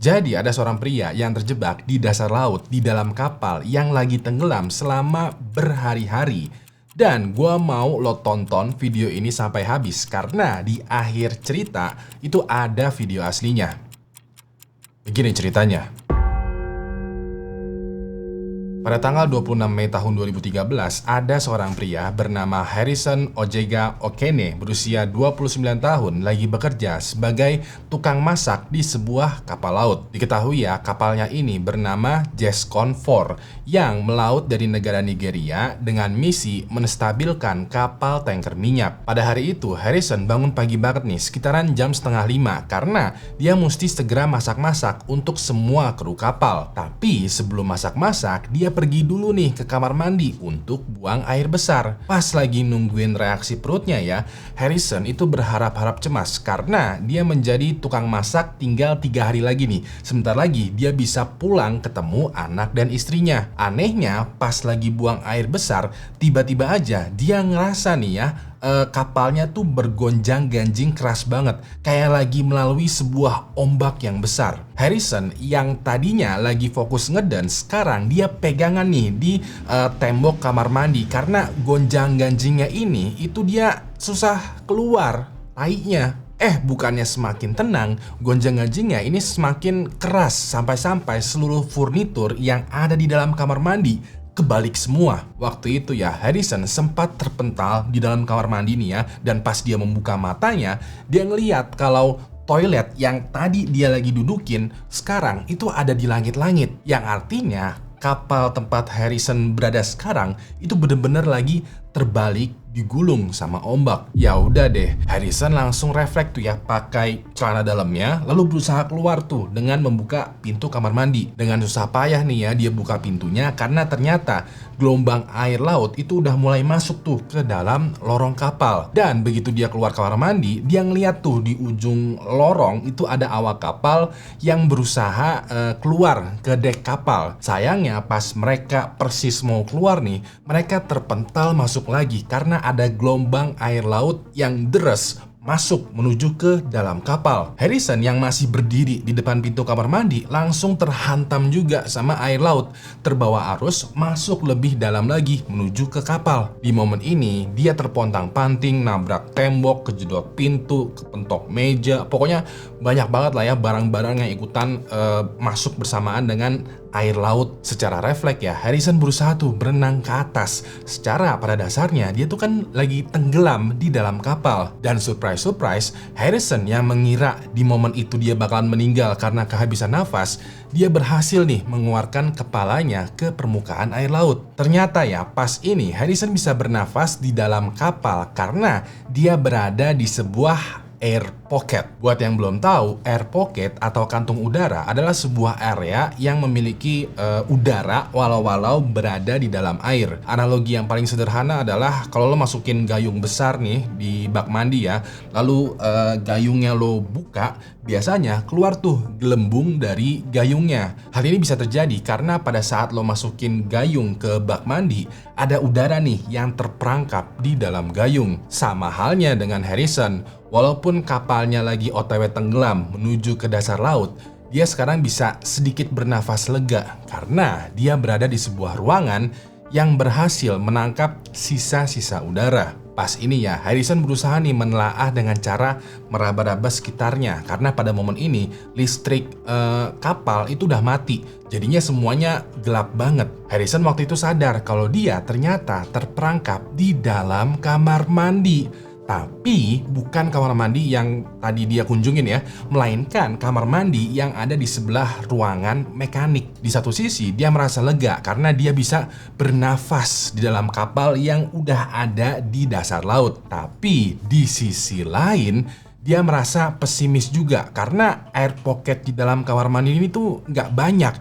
Jadi ada seorang pria yang terjebak di dasar laut di dalam kapal yang lagi tenggelam selama berhari-hari. Dan gua mau lo tonton video ini sampai habis karena di akhir cerita itu ada video aslinya. Begini ceritanya. Pada tanggal 26 Mei tahun 2013, ada seorang pria bernama Harrison Ojega Okene berusia 29 tahun lagi bekerja sebagai tukang masak di sebuah kapal laut. Diketahui ya, kapalnya ini bernama Jescon 4 yang melaut dari negara Nigeria dengan misi menstabilkan kapal tanker minyak. Pada hari itu, Harrison bangun pagi banget nih, sekitaran jam setengah 5 karena dia mesti segera masak-masak untuk semua kru kapal. Tapi sebelum masak-masak, dia pergi dulu nih ke kamar mandi untuk buang air besar. Pas lagi nungguin reaksi perutnya ya, Harrison itu berharap-harap cemas karena dia menjadi tukang masak tinggal 3 hari lagi nih. Sebentar lagi dia bisa pulang ketemu anak dan istrinya. Anehnya pas lagi buang air besar, tiba-tiba aja dia ngerasa nih ya, kapalnya tuh bergonjang-ganjing keras banget, kayak lagi melalui sebuah ombak yang besar. Harrison yang tadinya lagi fokus ngedance, sekarang dia pegangan nih di tembok kamar mandi karena gonjang-ganjingnya ini itu dia susah keluar tainya. Bukannya semakin tenang, gonjang-ganjingnya ini semakin keras sampai-sampai seluruh furnitur yang ada di dalam kamar mandi kebalik semua. Waktu itu ya, Harrison sempat terpental di dalam kamar mandi nih ya, dan pas dia membuka matanya, dia ngeliat kalau toilet yang tadi dia lagi dudukin sekarang itu ada di langit-langit, yang artinya kapal tempat Harrison berada sekarang itu bener-bener lagi terbalik, digulung sama ombak. Ya udah deh, Harrison langsung refleks tuh ya, pakai celana dalamnya lalu berusaha keluar tuh dengan membuka pintu kamar mandi. Dengan susah payah nih ya dia buka pintunya karena ternyata gelombang air laut itu udah mulai masuk tuh ke dalam lorong kapal. Dan begitu dia keluar kamar mandi, dia ngeliat tuh di ujung lorong itu ada awak kapal yang berusaha keluar ke dek kapal. Sayangnya pas mereka persis mau keluar nih, mereka terpental masuk lagi karena ada gelombang air laut yang deras masuk menuju ke dalam kapal. Harrison yang masih berdiri di depan pintu kamar mandi langsung terhantam juga sama air laut, terbawa arus masuk lebih dalam lagi menuju ke kapal. Di momen ini dia terpontang-panting, nabrak tembok, kejedot pintu, kepentok meja, pokoknya banyak banget lah ya barang-barang yang ikutan masuk bersamaan dengan air laut. Secara refleks ya, Harrison berusaha tuh berenang ke atas. Secara pada dasarnya dia tuh kan lagi tenggelam di dalam kapal. Dan surprise, Harrison yang mengira di momen itu dia bakalan meninggal karena kehabisan nafas, dia berhasil nih mengeluarkan kepalanya ke permukaan air laut. Ternyata ya, pas ini Harrison bisa bernafas di dalam kapal karena dia berada di sebuah air pocket. Buat yang belum tahu, air pocket atau kantung udara adalah sebuah area yang memiliki udara walau-walau berada di dalam air. Analogi yang paling sederhana adalah kalau lo masukin gayung besar nih di bak mandi ya, lalu gayungnya lo buka, biasanya keluar tuh gelembung dari gayungnya. Hal ini bisa terjadi karena pada saat lo masukin gayung ke bak mandi, ada udara nih yang terperangkap di dalam gayung. Sama halnya dengan Harrison, walaupun kapalnya lagi OTW tenggelam menuju ke dasar laut, dia sekarang bisa sedikit bernafas lega karena dia berada di sebuah ruangan yang berhasil menangkap sisa-sisa udara. Pas ini ya, Harrison berusaha nih menelaah dengan cara meraba-raba sekitarnya karena pada momen ini listrik kapal itu udah mati. Jadinya semuanya gelap banget. Harrison waktu itu sadar kalau dia ternyata terperangkap di dalam kamar mandi. Tapi bukan kamar mandi yang tadi dia kunjungin ya, melainkan kamar mandi yang ada di sebelah ruangan mekanik. Di satu sisi dia merasa lega karena dia bisa bernafas di dalam kapal yang udah ada di dasar laut. Tapi di sisi lain dia merasa pesimis juga karena air pocket di dalam kamar mandi ini tuh nggak banyak.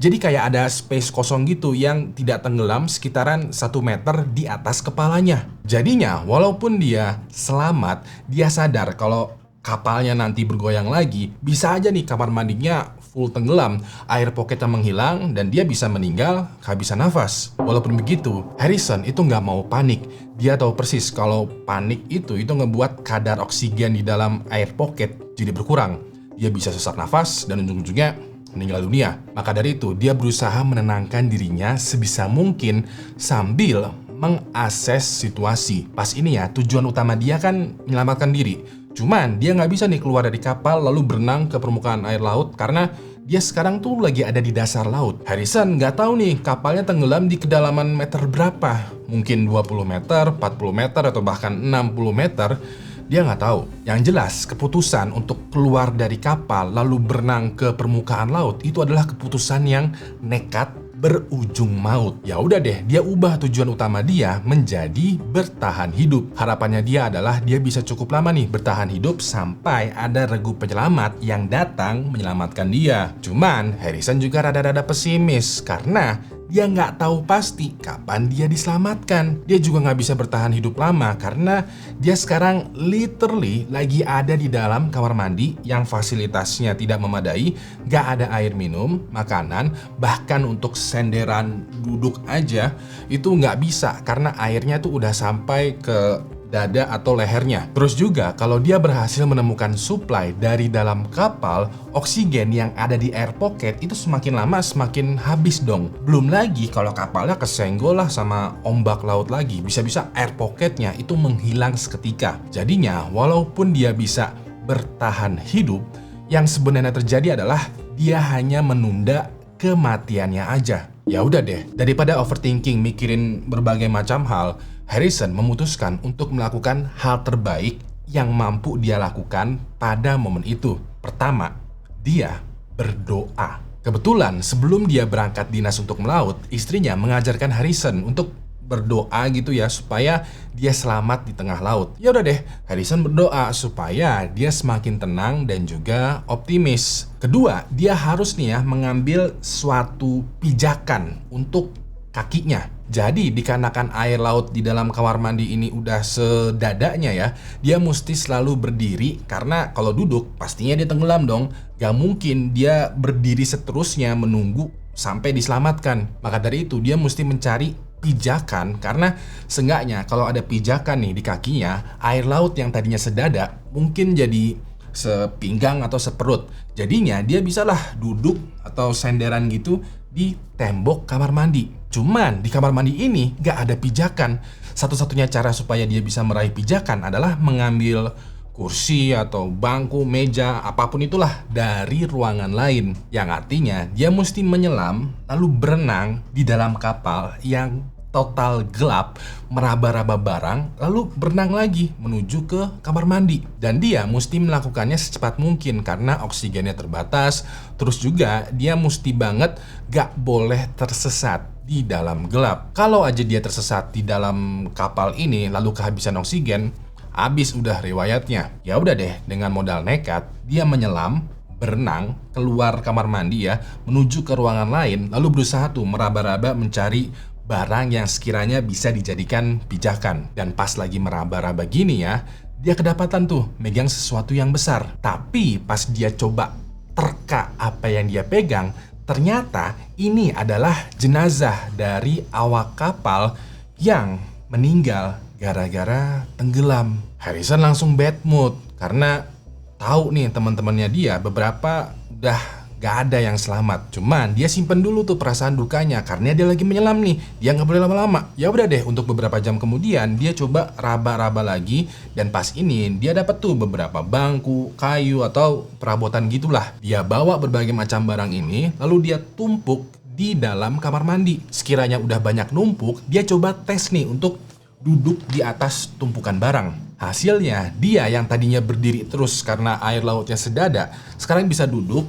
Jadi kayak ada space kosong gitu yang tidak tenggelam sekitaran 1 meter di atas kepalanya. Jadinya walaupun dia selamat, dia sadar kalau kapalnya nanti bergoyang lagi, bisa aja nih kamar mandinya full tenggelam, air pocketnya menghilang, dan dia bisa meninggal kehabisan nafas. Walaupun begitu, Harrison itu nggak mau panik. Dia tahu persis kalau panik itu ngebuat kadar oksigen di dalam air pocket jadi berkurang. Dia bisa sesak nafas dan ujung-ujungnya meninggal dunia. Maka dari itu, dia berusaha menenangkan dirinya sebisa mungkin sambil mengakses situasi. Pas ini ya, tujuan utama dia kan menyelamatkan diri. Cuman dia nggak bisa nih keluar dari kapal lalu berenang ke permukaan air laut karena dia sekarang tuh lagi ada di dasar laut. Harrison nggak tahu nih kapalnya tenggelam di kedalaman meter berapa. Mungkin 20 meter, 40 meter, atau bahkan 60 meter. Dia nggak tahu. Yang jelas, keputusan untuk keluar dari kapal lalu berenang ke permukaan laut itu adalah keputusan yang nekat berujung maut. Ya udah deh, dia ubah tujuan utama dia menjadi bertahan hidup. Harapannya dia adalah dia bisa cukup lama nih bertahan hidup sampai ada regu penyelamat yang datang menyelamatkan dia. Cuman Harrison juga rada-rada pesimis karena dia nggak tahu pasti kapan dia diselamatkan. Dia juga nggak bisa bertahan hidup lama karena dia sekarang literally lagi ada di dalam kamar mandi yang fasilitasnya tidak memadai, nggak ada air minum, makanan, bahkan untuk senderan duduk aja itu nggak bisa karena airnya tuh udah sampai ke dada atau lehernya. Terus juga kalau dia berhasil menemukan supply dari dalam kapal, oksigen yang ada di air pocket itu semakin lama semakin habis dong. Belum lagi kalau kapalnya kesenggol lah sama ombak laut lagi, bisa-bisa air pocketnya itu menghilang seketika. Jadinya walaupun dia bisa bertahan hidup, yang sebenarnya terjadi adalah dia hanya menunda kematiannya aja. Ya udah deh, daripada overthinking mikirin berbagai macam hal, Harrison memutuskan untuk melakukan hal terbaik yang mampu dia lakukan pada momen itu. Pertama, dia berdoa. Kebetulan sebelum dia berangkat dinas untuk melaut, istrinya mengajarkan Harrison untuk berdoa gitu ya supaya dia selamat di tengah laut. Ya udah deh, Harrison berdoa supaya dia semakin tenang dan juga optimis. Kedua, dia harus nih ya mengambil suatu pijakan untuk kakinya. Jadi dikarenakan air laut di dalam kamar mandi ini udah sedadanya ya, dia mesti selalu berdiri karena kalau duduk pastinya dia tenggelam dong. Gak mungkin dia berdiri seterusnya menunggu sampai diselamatkan. Maka dari itu dia mesti mencari pijakan karena seenggaknya kalau ada pijakan nih di kakinya, air laut yang tadinya sedada mungkin jadi sepinggang atau seperut. Jadinya dia bisalah duduk atau senderan gitu di tembok kamar mandi. Cuman di kamar mandi ini gak ada pijakan. Satu-satunya cara supaya dia bisa meraih pijakan adalah mengambil kursi atau bangku, meja, apapun itulah dari ruangan lain. Yang artinya dia mesti menyelam lalu berenang di dalam kapal yang total gelap, meraba-raba barang, lalu berenang lagi menuju ke kamar mandi. Dan dia mesti melakukannya secepat mungkin karena oksigennya terbatas. Terus juga dia mesti banget gak boleh tersesat di dalam gelap. Kalau aja dia tersesat di dalam kapal ini lalu kehabisan oksigen, habis udah riwayatnya. Ya udah deh, dengan modal nekat, dia menyelam, berenang, keluar kamar mandi ya, menuju ke ruangan lain, lalu berusaha tuh meraba-raba mencari barang yang sekiranya bisa dijadikan pijakan. Dan pas lagi meraba-raba gini ya, dia kedapatan tuh megang sesuatu yang besar. Tapi pas dia coba terka apa yang dia pegang, ternyata ini adalah jenazah dari awak kapal yang meninggal gara-gara tenggelam. Harrison langsung bad mood karena tahu nih teman-temannya dia beberapa udah gak ada yang selamat. Cuman dia simpen dulu tuh perasaan dukanya karena dia lagi menyelam nih. Dia nggak boleh lama-lama. Ya udah deh, untuk beberapa jam kemudian dia coba raba-raba lagi dan pas ini dia dapat tuh beberapa bangku, kayu atau perabotan gitulah. Dia bawa berbagai macam barang ini lalu dia tumpuk di dalam kamar mandi. Sekiranya udah banyak numpuk, dia coba tes nih untuk duduk di atas tumpukan barang. Hasilnya dia yang tadinya berdiri terus karena air lautnya sedada, sekarang bisa duduk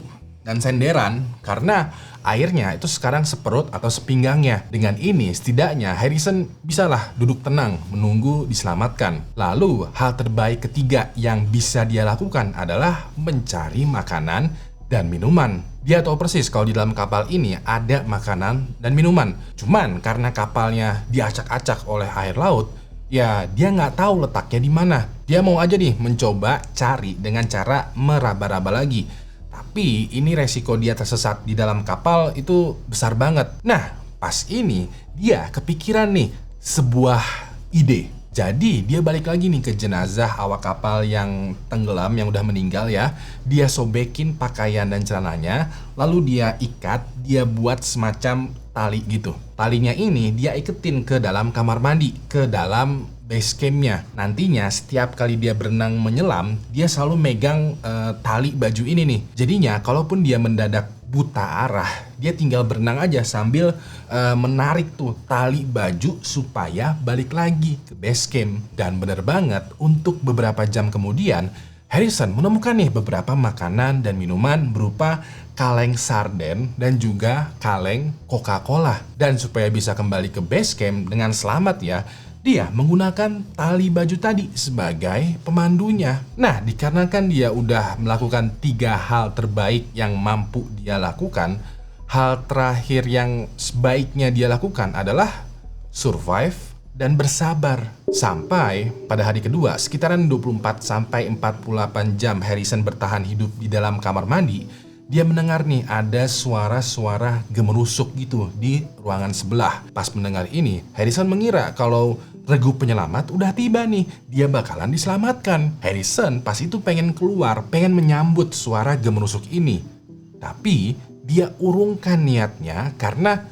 dan senderan karena airnya itu sekarang seperut atau sepinggangnya. Dengan ini setidaknya Harrison bisalah duduk tenang menunggu diselamatkan. Lalu hal terbaik ketiga yang bisa dia lakukan adalah mencari makanan dan minuman. Dia tahu persis kalau di dalam kapal ini ada makanan dan minuman. Cuman karena kapalnya diacak-acak oleh air laut, ya dia nggak tahu letaknya di mana. Dia mau aja nih mencoba cari dengan cara meraba-raba lagi. Tapi ini resiko dia tersesat di dalam kapal itu besar banget. Nah, pas ini dia kepikiran nih sebuah ide. Jadi dia balik lagi nih ke jenazah awak kapal yang tenggelam yang udah meninggal ya. Dia sobekin pakaian dan celananya, lalu dia ikat, dia buat semacam tali gitu. Talinya ini dia iketin ke dalam kamar mandi, ke dalam base campnya. Nantinya setiap kali dia berenang menyelam, dia selalu megang tali baju ini nih. Jadinya kalaupun dia mendadak buta arah, dia tinggal berenang aja sambil menarik tuh tali baju supaya balik lagi ke base camp. Dan bener banget, untuk beberapa jam kemudian Harrison menemukan nih beberapa makanan dan minuman berupa kaleng sarden dan juga kaleng Coca-Cola. Dan supaya bisa kembali ke base camp dengan selamat ya, dia menggunakan tali baju tadi sebagai pemandunya. Nah, dikarenakan dia udah melakukan 3 hal terbaik yang mampu dia lakukan, hal terakhir yang sebaiknya dia lakukan adalah survive dan bersabar. Sampai pada hari kedua, sekitaran 24-48 jam Harrison bertahan hidup di dalam kamar mandi, dia mendengar nih ada suara-suara gemerusuk gitu di ruangan sebelah. Pas mendengar ini, Harrison mengira kalau regu penyelamat udah tiba nih, dia bakalan diselamatkan. Harrison pas itu pengen keluar, pengen menyambut suara gemerusuk ini. Tapi dia urungkan niatnya karena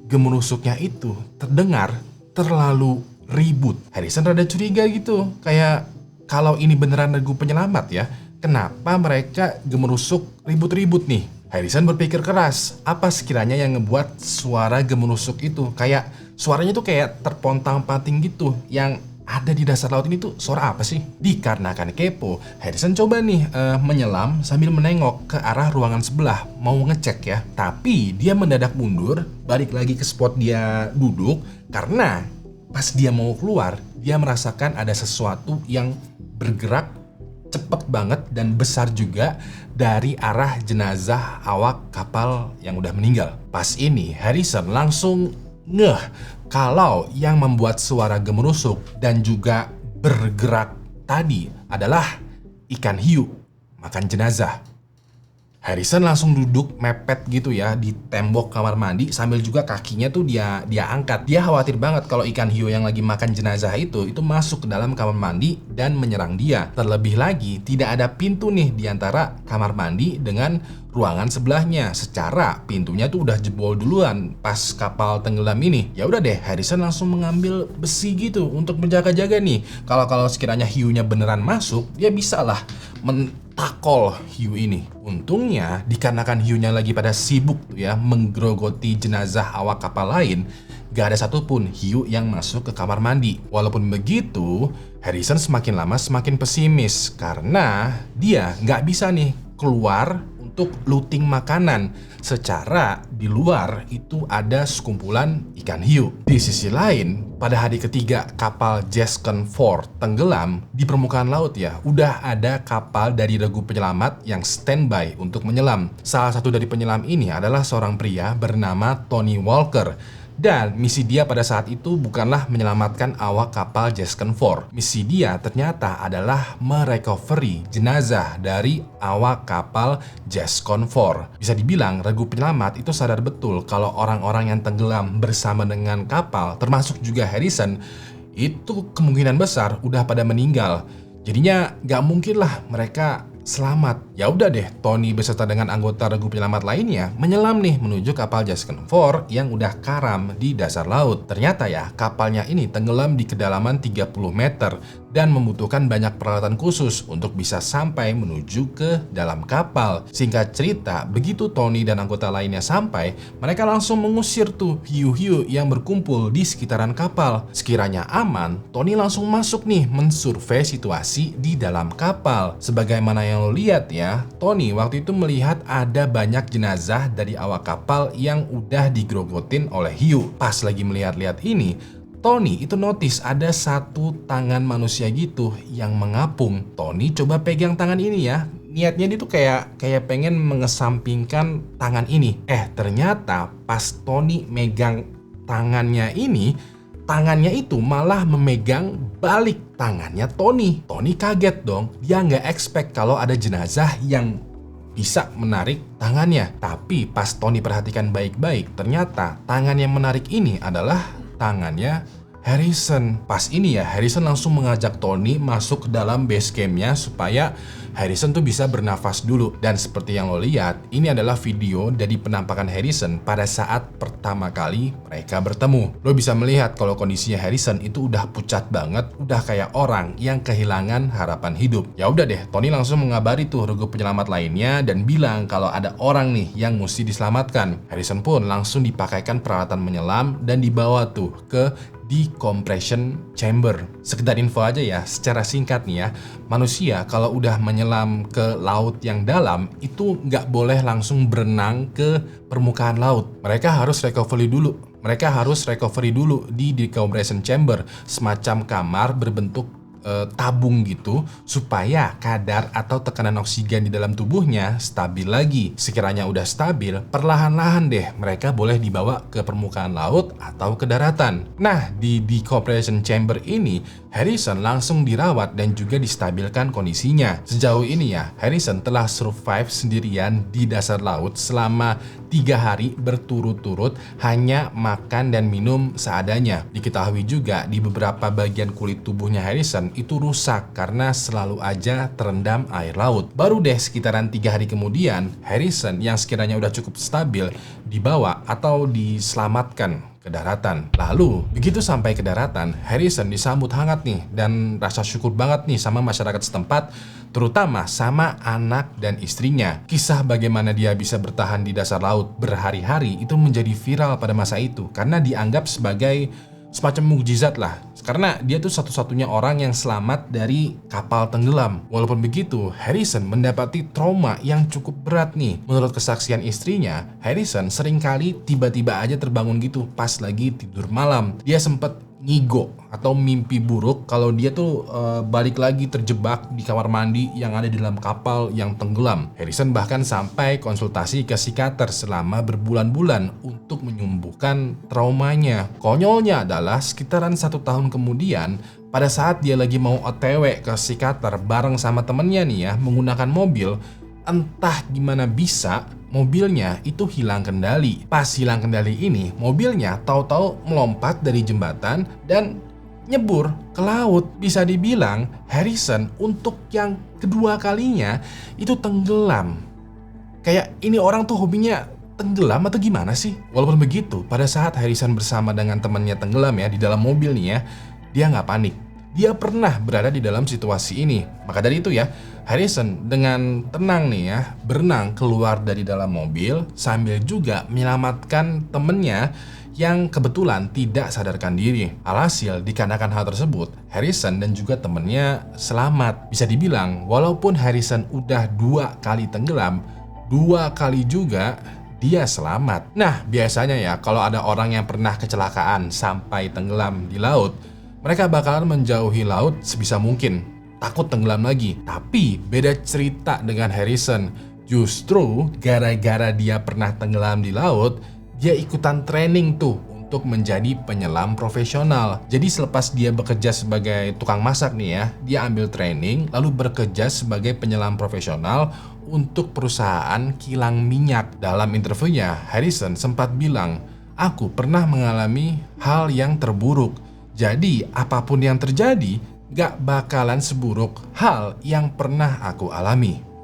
gemerusuknya itu terdengar terlalu ribut. Harrison rada curiga gitu, kayak kalau ini beneran regu penyelamat ya, kenapa mereka gemerusuk ribut-ribut nih? Harrison berpikir keras, apa sekiranya yang ngebuat suara gemerusuk itu? Kayak suaranya tuh kayak terpontang-panting gitu, yang ada di dasar laut ini tuh suara apa sih? Dikarenakan kepo, Harrison coba nih menyelam sambil menengok ke arah ruangan sebelah, mau ngecek ya. Tapi dia mendadak mundur, balik lagi ke spot dia duduk, karena pas dia mau keluar, dia merasakan ada sesuatu yang bergerak cepet banget dan besar juga dari arah jenazah awak kapal yang udah meninggal. Pas ini Harrison langsung ngeh kalau yang membuat suara gemerusuk dan juga bergerak tadi adalah ikan hiu makan jenazah. Harrison langsung duduk mepet gitu ya di tembok kamar mandi sambil juga kakinya tuh dia angkat. Dia khawatir banget kalau ikan hiu yang lagi makan jenazah itu masuk ke dalam kamar mandi dan menyerang dia. Terlebih lagi tidak ada pintu nih di antara kamar mandi dengan ruangan sebelahnya. Secara pintunya tuh udah jebol duluan pas kapal tenggelam ini. Ya udah deh, Harrison langsung mengambil besi gitu untuk menjaga-jaga nih. Kalau sekiranya hiunya beneran masuk, dia bisa lah takol hiu ini. Untungnya dikarenakan hiunya lagi pada sibuk tuh ya menggerogoti jenazah awak kapal lain, gak ada satupun hiu yang masuk ke kamar mandi. Walaupun begitu, Harrison semakin lama semakin pesimis karena dia gak bisa nih keluar untuk looting makanan. Secara di luar itu ada sekumpulan ikan hiu. Di sisi lain, pada hari ketiga kapal Gascon 4 tenggelam di permukaan laut ya, udah ada kapal dari regu penyelamat yang standby untuk menyelam. Salah satu dari penyelam ini adalah seorang pria bernama Tony Walker. Dan misi dia pada saat itu bukanlah menyelamatkan awak kapal Gascon 4. Misi dia ternyata adalah merecovery jenazah dari awak kapal Gascon 4. Bisa dibilang regu penyelamat itu sadar betul kalau orang-orang yang tenggelam bersama dengan kapal, termasuk juga Harrison, itu kemungkinan besar udah pada meninggal. Jadinya gak mungkin lah mereka selamat. Ya udah deh, Tony beserta dengan anggota regu penyelamat lainnya menyelam nih menuju kapal Gascon 4 yang udah karam di dasar laut. Ternyata ya, kapalnya ini tenggelam di kedalaman 30 meter dan membutuhkan banyak peralatan khusus untuk bisa sampai menuju ke dalam kapal. Singkat cerita, begitu Tony dan anggota lainnya sampai, mereka langsung mengusir tuh hiu-hiu yang berkumpul di sekitaran kapal. Sekiranya aman, Tony langsung masuk nih mensurvei situasi di dalam kapal. Sebagaimana yang lo lihat ya, Tony waktu itu melihat ada banyak jenazah dari awak kapal yang udah digrogotin oleh hiu. Pas lagi melihat-lihat ini, Tony itu notice ada satu tangan manusia gitu yang mengapung. Tony coba pegang tangan ini ya. Niatnya dia tuh kayak pengen mengesampingkan tangan ini. Ternyata pas Tony megang tangannya ini, tangannya itu malah memegang balik tangannya Tony. Tony kaget dong, dia nggak expect kalau ada jenazah yang bisa menarik tangannya. Tapi pas Tony perhatikan baik-baik, ternyata tangan yang menarik ini adalah tangannya Harrison. Pas ini ya, Harrison langsung mengajak Tony masuk ke dalam base campnya supaya Harrison tuh bisa bernafas dulu. Dan seperti yang lo lihat, ini adalah video dari penampakan Harrison pada saat pertama kali mereka bertemu. Lo bisa melihat kalau kondisinya Harrison itu udah pucat banget, udah kayak orang yang kehilangan harapan hidup. Ya udah deh, Tony langsung mengabari tuh regu penyelamat lainnya dan bilang kalau ada orang nih yang mesti diselamatkan. Harrison pun langsung dipakaikan peralatan menyelam dan dibawa tuh ke decompression chamber. Sekedar info aja ya, secara singkat nih ya, manusia kalau udah menyelam ke laut yang dalam itu nggak boleh langsung berenang ke permukaan laut. Mereka harus recovery dulu di decompression chamber, semacam kamar berbentuk tabung gitu, supaya kadar atau tekanan oksigen di dalam tubuhnya stabil lagi. Sekiranya udah stabil, perlahan-lahan deh mereka boleh dibawa ke permukaan laut atau ke daratan. Nah, di decompression chamber ini Harrison langsung dirawat dan juga distabilkan kondisinya. Sejauh ini ya, Harrison telah survive sendirian di dasar laut selama 3 hari berturut-turut, hanya makan dan minum seadanya. Diketahui juga di beberapa bagian kulit tubuhnya Harrison itu rusak karena selalu aja terendam air laut. Baru deh sekitaran 3 hari kemudian, Harrison yang sekiranya udah cukup stabil dibawa atau diselamatkan ke daratan. Lalu, begitu sampai ke daratan, Harrison disambut hangat nih dan rasa syukur banget nih sama masyarakat setempat, terutama sama anak dan istrinya. Kisah bagaimana dia bisa bertahan di dasar laut berhari-hari itu menjadi viral pada masa itu karena dianggap sebagai semacam mukjizat lah, karena dia tuh satu-satunya orang yang selamat dari kapal tenggelam. Walaupun begitu, Harrison mendapati trauma yang cukup berat nih. Menurut kesaksian istrinya, Harrison seringkali tiba-tiba aja terbangun gitu pas lagi tidur malam. Dia sempat ngigo atau mimpi buruk kalau dia tuh balik lagi terjebak di kamar mandi yang ada di dalam kapal yang tenggelam. Harrison bahkan sampai konsultasi ke psikiater selama berbulan-bulan untuk menyembuhkan traumanya. Konyolnya adalah sekitaran 1 tahun kemudian, pada saat dia lagi mau OTW ke psikiater bareng sama temennya nih ya, menggunakan mobil, entah gimana bisa mobilnya itu hilang kendali. Pas hilang kendali ini, mobilnya tahu-tahu melompat dari jembatan dan nyebur ke laut. Bisa dibilang Harrison untuk yang kedua kalinya itu tenggelam. Kayak ini orang tuh hobinya tenggelam atau gimana sih? Walaupun begitu, pada saat Harrison bersama dengan temannya tenggelam ya di dalam mobil nih ya, dia nggak panik. Dia pernah berada di dalam situasi ini. Maka dari itu ya, Harrison dengan tenang nih ya, berenang keluar dari dalam mobil sambil juga menyelamatkan temennya yang kebetulan tidak sadarkan diri. Alhasil, dikarenakan hal tersebut, Harrison dan juga temennya selamat. Bisa dibilang, walaupun Harrison udah 2 kali tenggelam, 2 kali juga dia selamat. Nah, biasanya ya, kalau ada orang yang pernah kecelakaan sampai tenggelam di laut, mereka bakalan menjauhi laut sebisa mungkin, takut tenggelam lagi. Tapi beda cerita dengan Harrison. Justru gara-gara dia pernah tenggelam di laut, dia ikutan training tuh untuk menjadi penyelam profesional. Jadi selepas dia bekerja sebagai tukang masak nih ya, dia ambil training lalu bekerja sebagai penyelam profesional untuk perusahaan kilang minyak. Dalam interviewnya, Harrison sempat bilang, "Aku pernah mengalami hal yang terburuk. Jadi apapun yang terjadi, gak bakalan seburuk hal yang pernah aku alami."